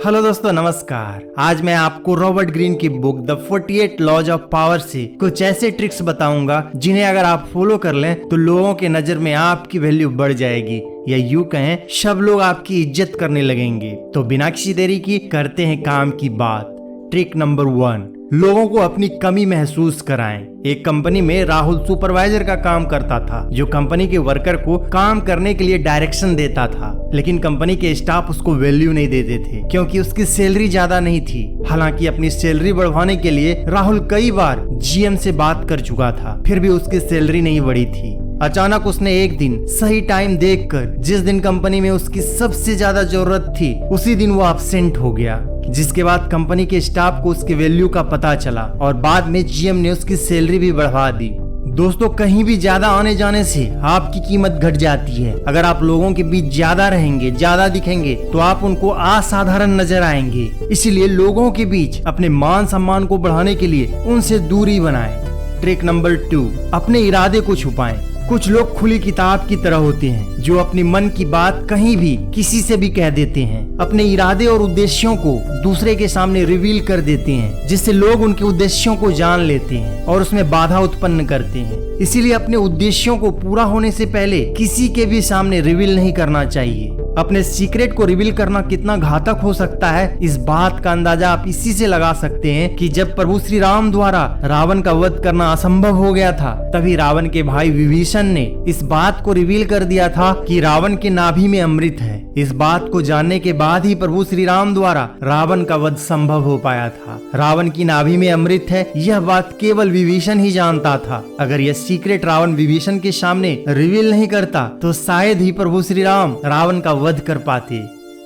Hello दोस्तों, नमस्कार। आज मैं आपको रॉबर्ट ग्रीन की book the 48 laws of power से कुछ ऐसे ट्रिक्स बताऊंगा जिन्हें अगर आप फॉलो कर लें तो लोगों के नजर में आपकी वैल्यू बढ़ जाएगी, या यूं कहें सब लोग आपकी इज्जत करने लगेंगे। तो बिना किसी देरी की करते हैं काम की बात। ट्रिक नंबर 1, लोगों को अपनी कमी महसूस कराएं। एक कंपनी में राहुल सुपरवाइजर का काम करता था, जो कंपनी के वर्कर को काम करने के लिए डायरेक्शन देता था, लेकिन कंपनी के स्टाफ उसको वैल्यू नहीं देते थे क्योंकि उसकी सैलरी ज्यादा नहीं थी। हालांकि अपनी सैलरी बढ़वाने के लिए राहुल कई बार जीएम से बात कर चुका था, फिर भी उसकी सैलरी नहीं बढ़ी थी। अचानक उसने एक दिन सही टाइम देखकर, जिस दिन कंपनी में उसकी सबसे ज्यादा जरूरत थी, उसी दिन वो एब्सेंट हो गया, जिसके बाद कंपनी के स्टाफ को उसके वैल्यू का पता चला और बाद में जीएम ने उसकी सैलरी भी बढ़ा दी। दोस्तों, कहीं भी ज्यादा आने जाने से आपकी कीमत घट जाती है। अगर आप लोगों के बीच ज्यादा रहेंगे, ज्यादा दिखेंगे, तो आप उनको असाधारण नजर आएंगे। इसलिए लोगों के बीच अपने मान सम्मान को बढ़ाने के लिए उनसे दूरी बनाएं। ट्रिक नंबर 2, अपने इरादे को छुपाएं। कुछ लोग खुली किताब की तरह होते हैं, जो अपने मन की बात कहीं भी किसी से भी कह देते हैं। अपने इरादे और उद्देश्यों को दूसरे के सामने रिवील कर देते हैं, जिससे लोग उनके उद्देश्यों को जान लेते हैं और उसमें बाधा उत्पन्न करते हैं। इसीलिए अपने उद्देश्यों को पूरा होने से पहले किसी के भी सामने रिवील नहीं करना चाहिए। अपने सीक्रेट को रिवील करना कितना घातक हो सकता है, इस बात का अंदाजा आप इसी से लगा सकते हैं कि जब प्रभु श्री राम द्वारा रावण का वध करना असंभव हो गया था, तभी रावण के भाई विभीषण ने इस बात को रिवील कर दिया था कि रावण के नाभि में अमृत है। इस बात को जानने के बाद ही प्रभु श्री राम द्वारा रावण का वध संभव हो पाया था। रावण की नाभि में अमृत है, यह बात केवल विभीषण ही जानता था। अगर यह सीक्रेट रावण विभीषण के सामने रिवील नहीं करता, तो शायद ही प्रभु श्री राम रावण का वध कर पाते।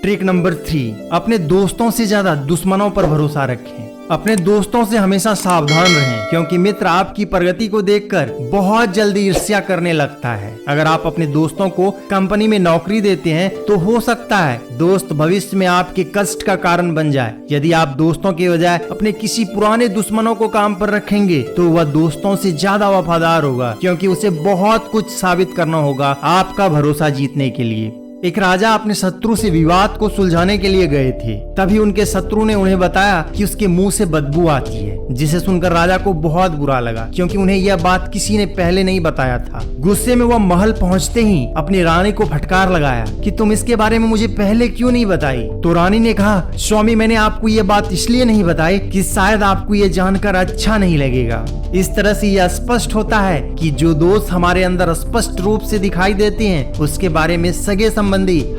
ट्रिक नंबर 3, अपने दोस्तों से ज्यादा दुश्मनों पर भरोसा रखें। अपने दोस्तों से हमेशा सावधान रहें, क्योंकि मित्र आपकी प्रगति को देखकर बहुत जल्दी ईर्ष्या करने लगता है। अगर आप अपने दोस्तों को कंपनी में नौकरी देते हैं, तो हो सकता है दोस्त भविष्य में आपके कष्ट का कारण बन जाए। यदि आप दोस्तों के बजाय अपने किसी पुराने दुश्मनों को काम पर रखेंगे, तो वह दोस्तों से ज्यादा वफादार होगा, क्योंकि उसे बहुत कुछ साबित करना होगा आपका भरोसा जीतने के लिए। एक राजा अपने शत्रु से विवाद को सुलझाने के लिए गए थे। तभी उनके शत्रु ने उन्हें बताया कि उसके मुंह से बदबू आती है, जिसे सुनकर राजा को बहुत बुरा लगा, क्योंकि उन्हें यह बात किसी ने पहले नहीं बताया था। गुस्से में वह महल पहुंचते ही अपनी रानी को फटकार लगाया कि तुम इसके बारे में मुझे पहले क्यों नहीं बताई। तो रानी ने कहा, स्वामी, मैंने आपको यह बात इसलिए नहीं बताई कि शायद आपको यह जानकर अच्छा नहीं लगेगा। इस तरह से यह स्पष्ट होता है कि जो दोस्त हमारे अंदर स्पष्ट रूप से दिखाई देते हैं, उसके बारे में सगे संबंधी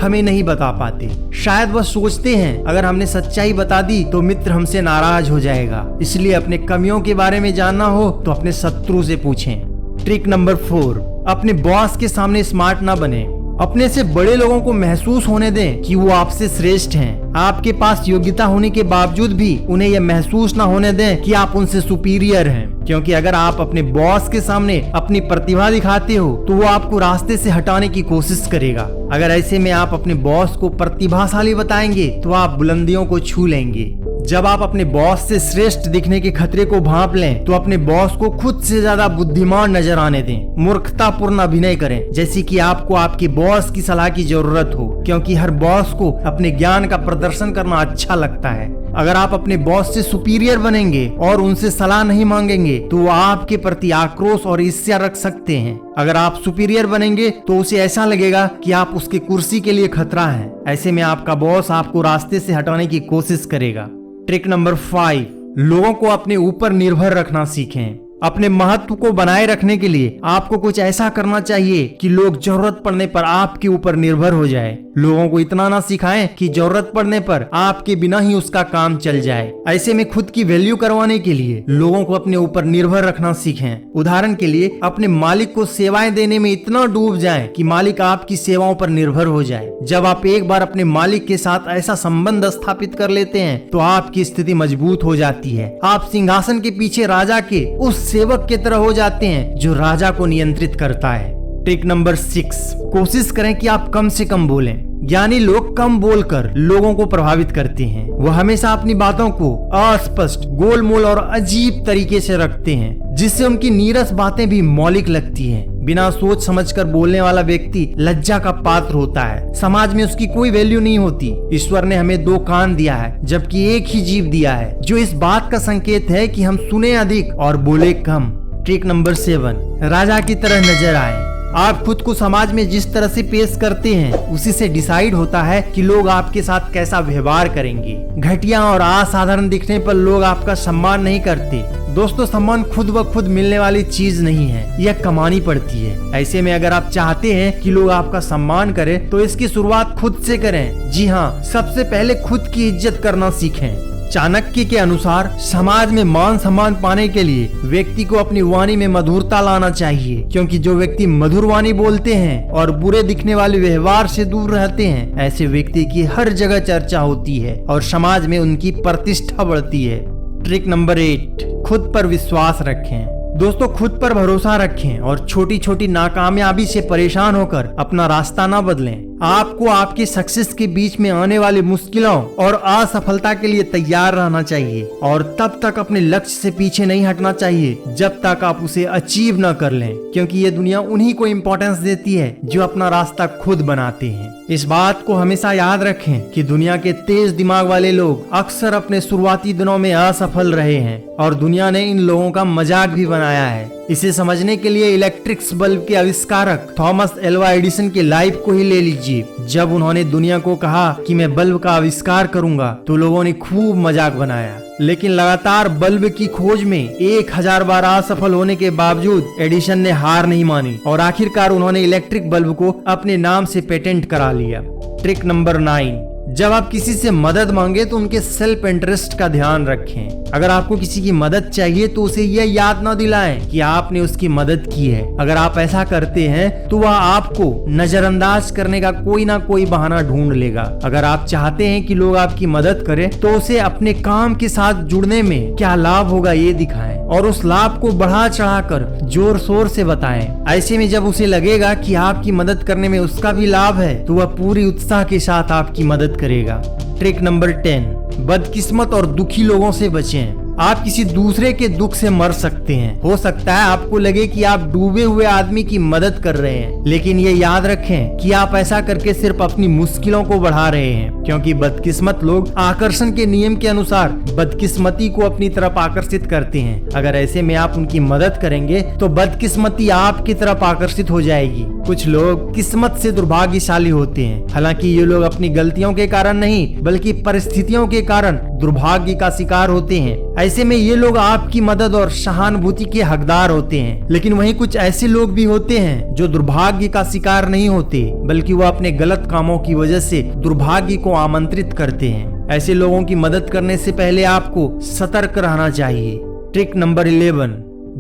हमें नहीं बता पाते। शायद वह सोचते हैं अगर हमने सच्चाई बता दी तो मित्र हमसे नाराज हो जाएगा। इसलिए अपने कमियों के बारे में जानना हो तो अपने शत्रु से पूछें। ट्रिक नंबर 4, अपने बॉस के सामने स्मार्ट ना बने। अपने से बड़े लोगों को महसूस होने दें कि वो आपसे श्रेष्ठ हैं। आपके पास योग्यता होने के बावजूद भी उन्हें यह महसूस ना होने दें कि आप उनसे सुपीरियर हैं, क्योंकि अगर आप अपने बॉस के सामने अपनी प्रतिभा दिखाते हो, तो वो आपको रास्ते से हटाने की कोशिश करेगा। अगर ऐसे में आप अपने बॉस को प्रतिभाशाली बताएंगे, तो आप बुलंदियों को छू लेंगे। जब आप अपने बॉस से श्रेष्ठ दिखने के खतरे को भांप लें, तो अपने बॉस को खुद से ज्यादा बुद्धिमान नजर आने दें। मूर्खतापूर्ण अभिनय करें, जैसे कि आपको आपके बॉस की सलाह की जरूरत हो, क्योंकि हर बॉस को अपने ज्ञान का प्रदर्शन करना अच्छा लगता है। अगर आप अपने बॉस से सुपीरियर बनेंगे और उनसे सलाह नहीं मांगेंगे, तो वो आपके प्रति आक्रोश और ईर्ष्या रख सकते हैं। अगर आप सुपीरियर बनेंगे, तो उसे ऐसा लगेगा कि आप उसके कुर्सी के लिए खतरा हैं। ऐसे में आपका बॉस आपको रास्ते से हटाने की कोशिश करेगा। ट्रिक नंबर 5, लोगों को अपने ऊपर निर्भर रखना सीखें। अपने महत्व को बनाए रखने के लिए आपको कुछ ऐसा करना चाहिए कि लोग जरूरत पड़ने पर आपके ऊपर निर्भर हो जाए। लोगों को इतना ना सिखाएं कि जरूरत पड़ने पर आपके बिना ही उसका काम चल जाए। ऐसे में खुद की वैल्यू करवाने के लिए लोगों को अपने ऊपर निर्भर रखना सीखें। उदाहरण के लिए, अपने मालिक को सेवाएं देने में इतना डूब जाएं कि मालिक आपकी सेवाओं पर निर्भर हो जाए। जब आप एक बार अपने मालिक के साथ ऐसा संबंध स्थापित कर लेते हैं, तो आपकी स्थिति मजबूत हो जाती है। आप सिंहासन के पीछे राजा के उस सेवक की तरह हो जाते हैं जो राजा को नियंत्रित करता है। ट्रिक नंबर 6, कोशिश करें कि आप कम से कम बोलें। यानी लोग कम बोलकर लोगों को प्रभावित करते हैं। वह हमेशा अपनी बातों को अस्पष्ट, गोलमोल और अजीब तरीके से रखते हैं, जिससे उनकी नीरस बातें भी मौलिक लगती हैं। बिना सोच समझकर बोलने वाला व्यक्ति लज्जा का पात्र होता है, समाज में उसकी कोई वैल्यू नहीं होती। ईश्वर ने हमें 2 कान दिया है जबकि एक ही जीव दिया है, जो इस बात का संकेत है कि हम सुने अधिक और बोले कम। ट्रिक नंबर 7, राजा की तरह नजर आए। आप खुद को समाज में जिस तरह से पेश करते हैं उसी से डिसाइड होता है कि लोग आपके साथ कैसा व्यवहार करेंगे। घटिया और असाधारण दिखने पर लोग आपका सम्मान नहीं करते। दोस्तों, सम्मान खुद ब खुद मिलने वाली चीज नहीं है, यह कमानी पड़ती है। ऐसे में अगर आप चाहते हैं कि लोग आपका सम्मान करें तो इसकी शुरुआत खुद से करें। जी हाँ, सबसे पहले खुद की इज्जत करना सीखें। चाणक्य के अनुसार समाज में मान सम्मान पाने के लिए व्यक्ति को अपनी वाणी में मधुरता लाना चाहिए, क्योंकि जो व्यक्ति मधुर वाणी बोलते हैं और बुरे दिखने वाले व्यवहार से दूर रहते हैं, ऐसे व्यक्ति की हर जगह चर्चा होती है और समाज में उनकी प्रतिष्ठा बढ़ती है। ट्रिक नंबर 8, खुद पर विश्वास रखें। दोस्तों, खुद पर भरोसा रखें और छोटी छोटी नाकामयाबी से परेशान होकर अपना रास्ता ना बदलें। आपको आपकी सक्सेस के बीच में आने वाली मुश्किलों और असफलता के लिए तैयार रहना चाहिए और तब तक अपने लक्ष्य से पीछे नहीं हटना चाहिए जब तक आप उसे अचीव न कर लें, क्योंकि ये दुनिया उन्हीं को इम्पोर्टेंस देती है जो अपना रास्ता खुद बनाते हैं। इस बात को हमेशा याद रखें कि दुनिया के तेज दिमाग वाले लोग अक्सर अपने शुरुआती दिनों में असफल रहे हैं और दुनिया ने इन लोगों का मजाक भी बनाया है। इसे समझने के लिए इलेक्ट्रिक बल्ब के आविष्कारक थॉमस एल्वा एडिसन की लाइफ को ही ले लीजिए। जब उन्होंने दुनिया को कहा कि मैं बल्ब का आविष्कार करूंगा तो लोगों ने खूब मजाक बनाया, लेकिन लगातार बल्ब की खोज में 1000 बार असफल होने के बावजूद एडिसन ने हार नहीं मानी और आखिरकार उन्होंने इलेक्ट्रिक बल्ब को अपने नाम से पेटेंट करा लिया। ट्रिक नंबर 9, जब आप किसी से मदद मांगे तो उनके सेल्फ इंटरेस्ट का ध्यान रखें। अगर आपको किसी की मदद चाहिए तो उसे यह याद न दिलाएं कि आपने उसकी मदद की है। अगर आप ऐसा करते हैं तो वह आपको नजरअंदाज करने का कोई ना कोई बहाना ढूंढ लेगा। अगर आप चाहते हैं कि लोग आपकी मदद करें तो उसे अपने काम के साथ जुड़ने में क्या लाभ होगा ये दिखाएं और उस लाभ को बढ़ा चढ़ाकर जोर शोर से बताएं। ऐसे में जब उसे लगेगा कि आपकी मदद करने में उसका भी लाभ है तो वह पूरी उत्साह के साथ आपकी मदद करेगा। ट्रिक नंबर 10, बदकिस्मत और दुखी लोगों से बचें। आप किसी दूसरे के दुख से मर सकते हैं। हो सकता है आपको लगे कि आप डूबे हुए आदमी की मदद कर रहे हैं, लेकिन ये याद रखें कि आप ऐसा करके सिर्फ अपनी मुश्किलों को बढ़ा रहे हैं, क्योंकि बदकिस्मत लोग आकर्षण के नियम के अनुसार बदकिस्मती को अपनी तरफ आकर्षित करते हैं। अगर ऐसे में आप उनकी मदद करेंगे तो बदकिस्मती आपकी तरफ आकर्षित हो जाएगी। कुछ लोग किस्मत से दुर्भाग्यशाली होते हैं, हालांकि ये लोग अपनी गलतियों के कारण नहीं बल्कि परिस्थितियों के कारण दुर्भाग्य का शिकार होते हैं। ऐसे में ये लोग आपकी मदद और सहानुभूति के हकदार होते हैं। लेकिन वहीं कुछ ऐसे लोग भी होते हैं जो दुर्भाग्य का शिकार नहीं होते, बल्कि वो अपने गलत कामों की वजह से दुर्भाग्य को आमंत्रित करते हैं। ऐसे लोगों की मदद करने से पहले आपको सतर्क रहना चाहिए। ट्रिक नंबर 11,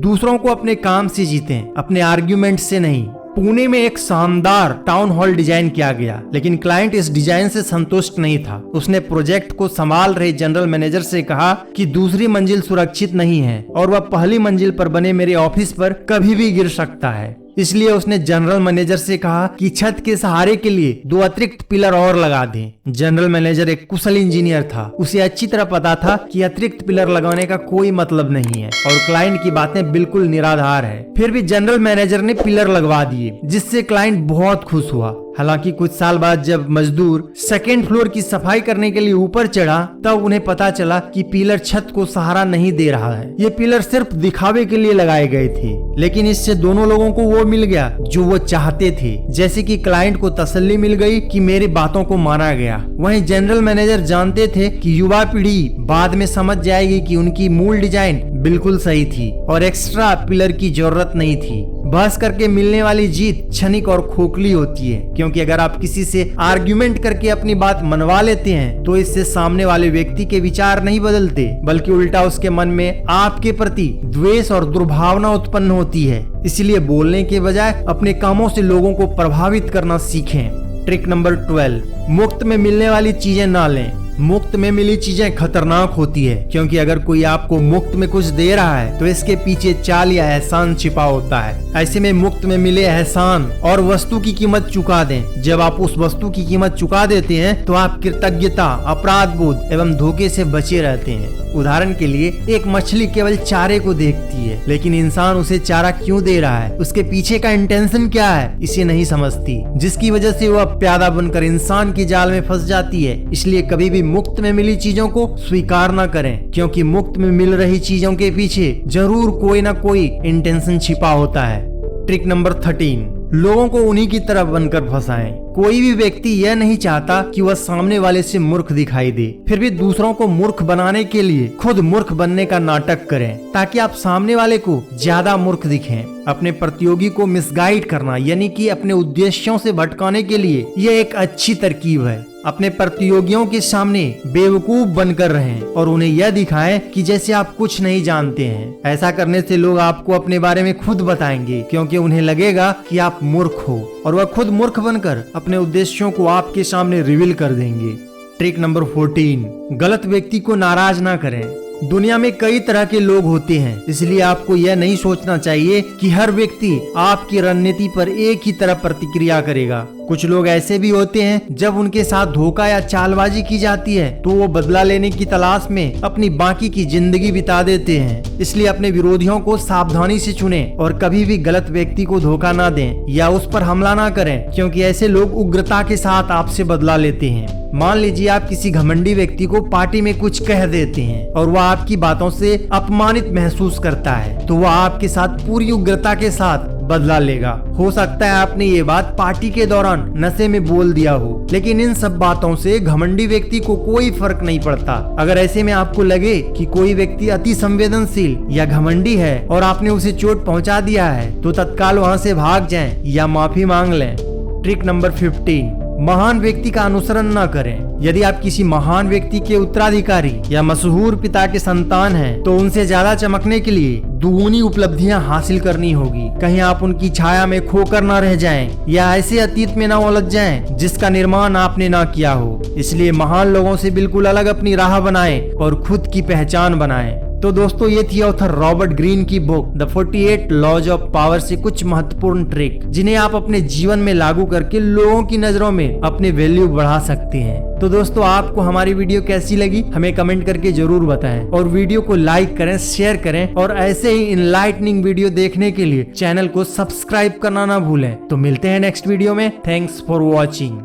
दूसरों को अपने काम से जीतें, अपने आर्ग्यूमेंट से नहीं। पुणे में एक शानदार टाउन हॉल डिजाइन किया गया, लेकिन क्लाइंट इस डिजाइन से संतुष्ट नहीं था। उसने प्रोजेक्ट को संभाल रहे जनरल मैनेजर से कहा कि दूसरी मंजिल सुरक्षित नहीं है और वह पहली मंजिल पर बने मेरे ऑफिस पर कभी भी गिर सकता है। इसलिए उसने जनरल मैनेजर से कहा कि छत के सहारे के लिए 2 अतिरिक्त पिलर और लगा दें। जनरल मैनेजर एक कुशल इंजीनियर था, उसे अच्छी तरह पता था कि अतिरिक्त पिलर लगाने का कोई मतलब नहीं है और क्लाइंट की बातें बिल्कुल निराधार है। फिर भी जनरल मैनेजर ने पिलर लगवा दिए, जिससे क्लाइंट बहुत खुश हुआ। हालांकि कुछ साल बाद जब मजदूर सेकेंड फ्लोर की सफाई करने के लिए ऊपर चढ़ा तब उन्हें पता चला कि पिलर छत को सहारा नहीं दे रहा है। ये पिलर सिर्फ दिखावे के लिए लगाए गए थे, लेकिन इससे दोनों लोगों को वो मिल गया जो वो चाहते थे। जैसे कि क्लाइंट को तसल्ली मिल गई कि मेरी बातों को माना गया, वहीं जनरल मैनेजर जानते थे कि युवा पीढ़ी बाद में समझ जाएगी कि उनकी मूल डिजाइन बिल्कुल सही थी और एक्स्ट्रा पिलर की जरूरत नहीं थी। बहस करके मिलने वाली जीत क्षणिक और खोखली होती है, क्योंकि अगर आप किसी से आर्ग्यूमेंट करके अपनी बात मनवा लेते हैं तो इससे सामने वाले व्यक्ति के विचार नहीं बदलते, बल्कि उल्टा उसके मन में आपके प्रति द्वेष और दुर्भावना उत्पन्न होती है। इसलिए बोलने के बजाय अपने कामों से लोगों को प्रभावित करना सीखें। ट्रिक नंबर 12, मुफ्त में मिलने वाली चीजें ना लें। मुफ्त में मिली चीजें खतरनाक होती है, क्योंकि अगर कोई आपको मुफ्त में कुछ दे रहा है तो इसके पीछे चाल या एहसान छिपा होता है। ऐसे में मुफ्त में मिले एहसान और वस्तु की कीमत चुका दें। जब आप उस वस्तु की कीमत चुका देते हैं तो आप कृतज्ञता, अपराध बोध एवं धोखे से बचे रहते हैं। उदाहरण के लिए एक मछली केवल चारे को देखती है, लेकिन इंसान उसे चारा क्यों दे रहा है, उसके पीछे का इंटेंशन क्या है, इसे नहीं समझती, जिसकी वजह से वह प्यादा बनकर इंसान की जाल में फंस जाती है। इसलिए कभी भी मुफ्त में मिली चीजों को स्वीकार न करें, क्योंकि मुफ्त में मिल रही चीजों के पीछे जरूर कोई ना कोई इंटेंशन छिपा होता है। ट्रिक नंबर 13, लोगों को उन्हीं की तरफ बनकर फंसाएं। कोई भी व्यक्ति यह नहीं चाहता कि वह सामने वाले से मूर्ख दिखाई दे, फिर भी दूसरों को मूर्ख बनाने के लिए खुद मूर्ख बनने का नाटक करें, ताकि आप सामने वाले को ज्यादा मूर्ख दिखें। अपने प्रतियोगी को मिसगाइड करना यानी कि अपने उद्देश्यों से भटकाने के लिए यह एक अच्छी तरकीब है। अपने प्रतियोगियों के सामने बेवकूफ बनकर रहें और उन्हें यह दिखाएं कि जैसे आप कुछ नहीं जानते हैं। ऐसा करने से लोग आपको अपने बारे में खुद बताएंगे, क्योंकि उन्हें लगेगा कि आप मूर्ख हो और वह खुद मूर्ख बनकर अपने उद्देश्यों को आपके सामने रिवील कर देंगे। ट्रिक नंबर 14, गलत व्यक्ति को नाराज ना करें। दुनिया में कई तरह के लोग होते हैं, इसलिए आपको यह नहीं सोचना चाहिए कि हर व्यक्ति आपकी रणनीति पर एक ही तरह प्रतिक्रिया करेगा। कुछ लोग ऐसे भी होते हैं, जब उनके साथ धोखा या चालबाजी की जाती है तो वो बदला लेने की तलाश में अपनी बाकी की जिंदगी बिता देते हैं। इसलिए अपने विरोधियों को सावधानी से चुनें और कभी भी गलत व्यक्ति को धोखा ना दें या उस पर हमला ना करें, क्योंकि ऐसे लोग उग्रता के साथ आपसे बदला लेते हैं। मान लीजिए आप किसी घमंडी व्यक्ति को पार्टी में कुछ कह देते हैं और वह आपकी बातों से अपमानित महसूस करता है, तो वह आपके साथ पूरी उग्रता के साथ बदला लेगा। हो सकता है आपने ये बात पार्टी के दौरान नशे में बोल दिया हो, लेकिन इन सब बातों से घमंडी व्यक्ति को कोई फर्क नहीं पड़ता। अगर ऐसे में आपको लगे कि कोई व्यक्ति अति संवेदनशील या घमंडी है और आपने उसे चोट पहुंचा दिया है, तो तत्काल वहां से भाग जाएं या माफी मांग लें। ट्रिक नंबर 15, महान व्यक्ति का अनुसरण न करें। यदि आप किसी महान व्यक्ति के उत्तराधिकारी या मशहूर पिता के संतान हैं, तो उनसे ज्यादा चमकने के लिए दुगुनी उपलब्धियां हासिल करनी होगी। कहीं आप उनकी छाया में खोकर न रह जाएं या ऐसे अतीत में न उलझ जाएं जिसका निर्माण आपने ना किया हो। इसलिए महान लोगों से बिल्कुल अलग अपनी राह बनाएं और खुद की पहचान बनाएं। तो दोस्तों, ये थी ऑथर रॉबर्ट ग्रीन की book the 48 laws of power से कुछ महत्वपूर्ण ट्रिक, जिन्हें आप अपने जीवन में लागू करके लोगों की नजरों में अपनी वैल्यू बढ़ा सकते हैं। तो दोस्तों, आपको हमारी वीडियो कैसी लगी हमें कमेंट करके जरूर बताएं और वीडियो को लाइक करें, शेयर करें और ऐसे ही इनलाइटनिंग वीडियो देखने के लिए चैनल को सब्सक्राइब करना ना भूलें। तो मिलते हैं नेक्स्ट वीडियो में। Thanks for watching.